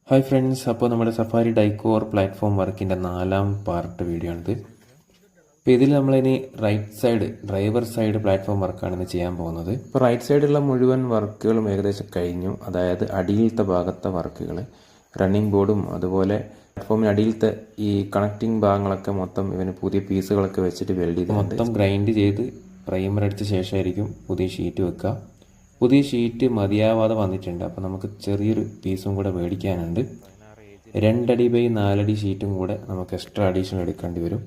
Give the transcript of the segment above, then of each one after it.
Hi friends, അപ്പോൾ നമ്മുടെ safari Dicor platform വർക്കിൻ്റെ 4ാം പാർട്ട് വീഡിയോ ആണിത്. അപ്പോൾ ഇതിൽ നമ്മളിനി right side driver side platform വർക്കാണ് ഇന്ന് ചെയ്യാൻ പോകുന്നത്. ഇപ്പോൾ റൈറ്റ് സൈഡുള്ള മുഴുവൻ വർക്കുകളും ഏകദേശം കഴിഞ്ഞു. അതായത് അടിയിലത്തെ ഭാഗത്തെ വർക്കുകൾ, റണ്ണിങ് ബോർഡും അതുപോലെ പ്ലാറ്റ്ഫോമിന് അടിയിലത്തെ ഈ കണക്റ്റിംഗ് ഭാഗങ്ങളൊക്കെ മൊത്തം ഇവന് പുതിയ പീസുകളൊക്കെ വെച്ചിട്ട് വെൽഡ് ചെയ്ത് മൊത്തം ഗ്രൈൻഡ് ചെയ്ത് പ്രൈമർ അടിച്ച ശേഷമായിരിക്കും പുതിയ ഷീറ്റ് വെക്കുക. പുതിയ ഷീറ്റ് മതിയാവാതെ വന്നിട്ടുണ്ട്. അപ്പോൾ നമുക്ക് ചെറിയൊരു പീസും കൂടെ മേടിക്കാനുണ്ട്. 2 അടി ബൈ 4 അടി ഷീറ്റും കൂടെ നമുക്ക് എക്സ്ട്രാ അഡീഷണൽ എടുക്കേണ്ടി വരും.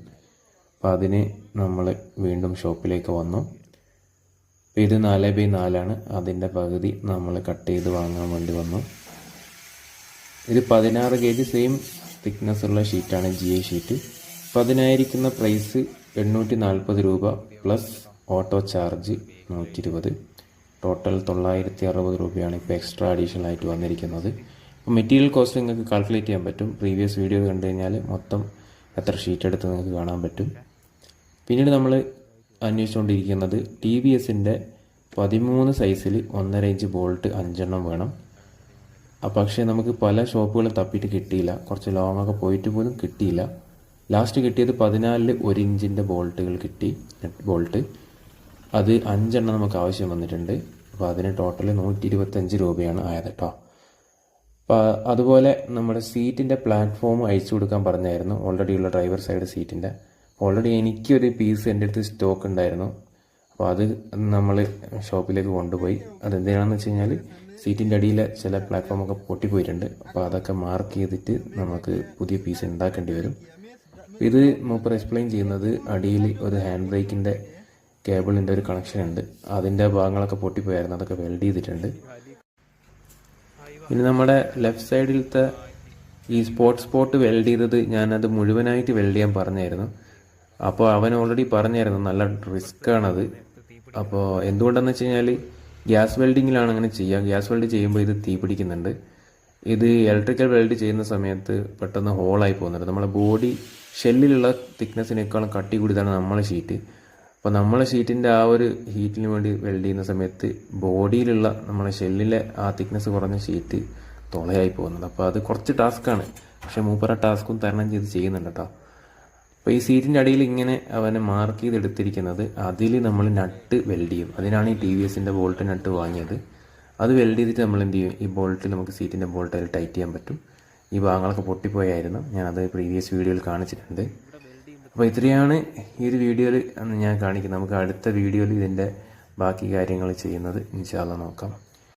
അപ്പോൾ അതിന് നമ്മൾ വീണ്ടും ഷോപ്പിലേക്ക് വന്നു. ഇത് 4 ബൈ 4 ആണ്. അതിൻ്റെ പകുതി നമ്മൾ കട്ട് ചെയ്ത് വാങ്ങാൻ വേണ്ടി വന്നു. ഇത് 16 ഗേജ് സെയിം തിക്നെസ് ഉള്ള ഷീറ്റാണ്, GI ഷീറ്റ്. അപ്പോൾ അതിനായിരിക്കുന്ന പ്രൈസ് 840 രൂപ പ്ലസ് ഓട്ടോ ചാർജ് 120. ടോട്ടൽ 960 രൂപയാണ് ഇപ്പോൾ എക്സ്ട്രാ അഡീഷണൽ ആയിട്ട് വന്നിരിക്കുന്നത്. അപ്പോൾ മെറ്റീരിയൽ കോസ്റ്റ് നിങ്ങൾക്ക് കാൽക്കുലേറ്റ് ചെയ്യാൻ പറ്റും. പ്രീവിയസ് വീഡിയോ കണ്ടു കഴിഞ്ഞാൽ മൊത്തം എത്ര ഷീറ്റ് എടുത്ത് നിങ്ങൾക്ക് കാണാൻ പറ്റും. പിന്നീട് നമ്മൾ അന്വേഷിച്ചുകൊണ്ടിരിക്കുന്നത് TVSൻ്റെ 13 സൈസിൽ 1.5 ഇഞ്ച് ബോൾട്ട് 5 എണ്ണം വേണം. പക്ഷേ നമുക്ക് പല ഷോപ്പുകളും തപ്പിയിട്ട് കിട്ടിയില്ല. കുറച്ച് ലോങ്ങൊക്കെ പോയിട്ട് പോലും കിട്ടിയില്ല. ലാസ്റ്റ് കിട്ടിയത് 14 1 ഇഞ്ചിൻ്റെ ബോൾട്ടുകൾ കിട്ടി, നെറ്റ് ബോൾട്ട്. അത് 5 എണ്ണം നമുക്ക് ആവശ്യം വന്നിട്ടുണ്ട്. അപ്പോൾ അതിന് ടോട്ടൽ 125 രൂപയാണ് ആയത് കേട്ടോ. അപ്പോൾ അതുപോലെ നമ്മുടെ സീറ്റിൻ്റെ പ്ലാറ്റ്ഫോം അയച്ചു കൊടുക്കാൻ പറഞ്ഞായിരുന്നു, ഓൾറെഡി ഉള്ള ഡ്രൈവർ സൈഡ് സീറ്റിൻ്റെ. ഓൾറെഡി എനിക്കൊരു പീസ് എൻ്റെ അടുത്ത് സ്റ്റോക്ക് ഉണ്ടായിരുന്നു. അപ്പോൾ അത് നമ്മൾ ഷോപ്പിലേക്ക് കൊണ്ടുപോയി. അതെന്തിനാണെന്ന് വെച്ച് കഴിഞ്ഞാൽ സീറ്റിൻ്റെ അടിയിലെ ചില പ്ലാറ്റ്ഫോമൊക്കെ പൊട്ടിപ്പോയിട്ടുണ്ട്. അപ്പോൾ അതൊക്കെ മാർക്ക് ചെയ്തിട്ട് നമുക്ക് പുതിയ പീസ് ഉണ്ടാക്കേണ്ടി വരും. ഇത് മൂപ്പർ എക്സ്പ്ലെയിൻ ചെയ്യുന്നത് അടിയിൽ ഒരു ഹാൻഡ് ബ്രേക്കിൻ്റെ കേബിളിൻ്റെ ഒരു കണക്ഷൻ ഉണ്ട്. അതിൻ്റെ ഭാഗങ്ങളൊക്കെ പൊട്ടിപ്പോയായിരുന്നു, അതൊക്കെ വെൽഡ് ചെയ്തിട്ടുണ്ട്. പിന്നെ നമ്മുടെ ലെഫ്റ്റ് സൈഡിലത്തെ ഈ സ്പോട്ട് വെൽഡ് ചെയ്തത് ഞാനത് മുഴുവനായിട്ട് വെൽഡ് ചെയ്യാൻ പറഞ്ഞായിരുന്നു. അപ്പോൾ അവൻ ഓൾറെഡി പറഞ്ഞായിരുന്നു നല്ല റിസ്ക് ആണത്. അപ്പോൾ എന്തുകൊണ്ടെന്ന് വെച്ച് കഴിഞ്ഞാൽ ഗ്യാസ് വെൽഡിങ്ങിലാണ് അങ്ങനെ ചെയ്യുക. ഗ്യാസ് വെൽഡ് ചെയ്യുമ്പോൾ ഇത് തീ പിടിക്കുന്നുണ്ട്. ഇത് ഇലക്ട്രിക്കൽ വെൽഡ് ചെയ്യുന്ന സമയത്ത് പെട്ടെന്ന് ഹോളായി പോകുന്നുണ്ട്. നമ്മളെ ബോഡി ഷെല്ലിലുള്ള തിക്നെസ്സിനേക്കാളും കട്ടി കൂടിയതാണ് നമ്മളെ ഷീറ്റ്. അപ്പോൾ നമ്മളെ ഷീറ്റിൻ്റെ ആ ഒരു ഹീറ്റിന് വേണ്ടി വെൽഡ് ചെയ്യുന്ന സമയത്ത് ബോഡിയിലുള്ള നമ്മളെ ഷെല്ലിലെ ആ തിക്നെസ് കുറഞ്ഞ ഷീറ്റ് തുളയായി പോകുന്നത്. അപ്പോൾ അത് കുറച്ച് ടാസ്ക്കാണ്. പക്ഷേ മൂപ്പറ ടാസ്കും തരണം ചെയ്ത് ചെയ്യുന്നുണ്ട് കേട്ടോ. അപ്പോൾ ഈ സീറ്റിൻ്റെ അടിയിൽ ഇങ്ങനെ അവനെ മാർക്ക് ചെയ്തെടുത്തിരിക്കുന്നത്, അതിൽ നമ്മൾ നട്ട് വെൽഡ് ചെയ്യും. അതിനാണ് ഈ TVSൻ്റെ ബോൾട്ട് നട്ട് വാങ്ങിയത്. അത് വെൽഡ് ചെയ്തിട്ട് നമ്മൾ എന്ത് ചെയ്യും, ഈ ബോൾട്ട് നമുക്ക് സീറ്റിൻ്റെ ബോൾട്ട് അതിൽ ടൈറ്റ് ചെയ്യാൻ പറ്റും. ഈ ഭാഗങ്ങളൊക്കെ പൊട്ടിപ്പോയായിരുന്നു, ഞാനത് പ്രീവിയസ് വീഡിയോയിൽ കാണിച്ചിട്ടുണ്ട്. അപ്പോൾ ഇത്രയാണ് ഈ ഒരു വീഡിയോയിൽ ഞാൻ കാണിക്കുന്നത്. നമുക്ക് അടുത്ത വീഡിയോയിൽ ഇതിൻ്റെ ബാക്കി കാര്യങ്ങൾ ചെയ്യുന്നത് ഇൻഷാ അല്ലാഹ് നോക്കാം.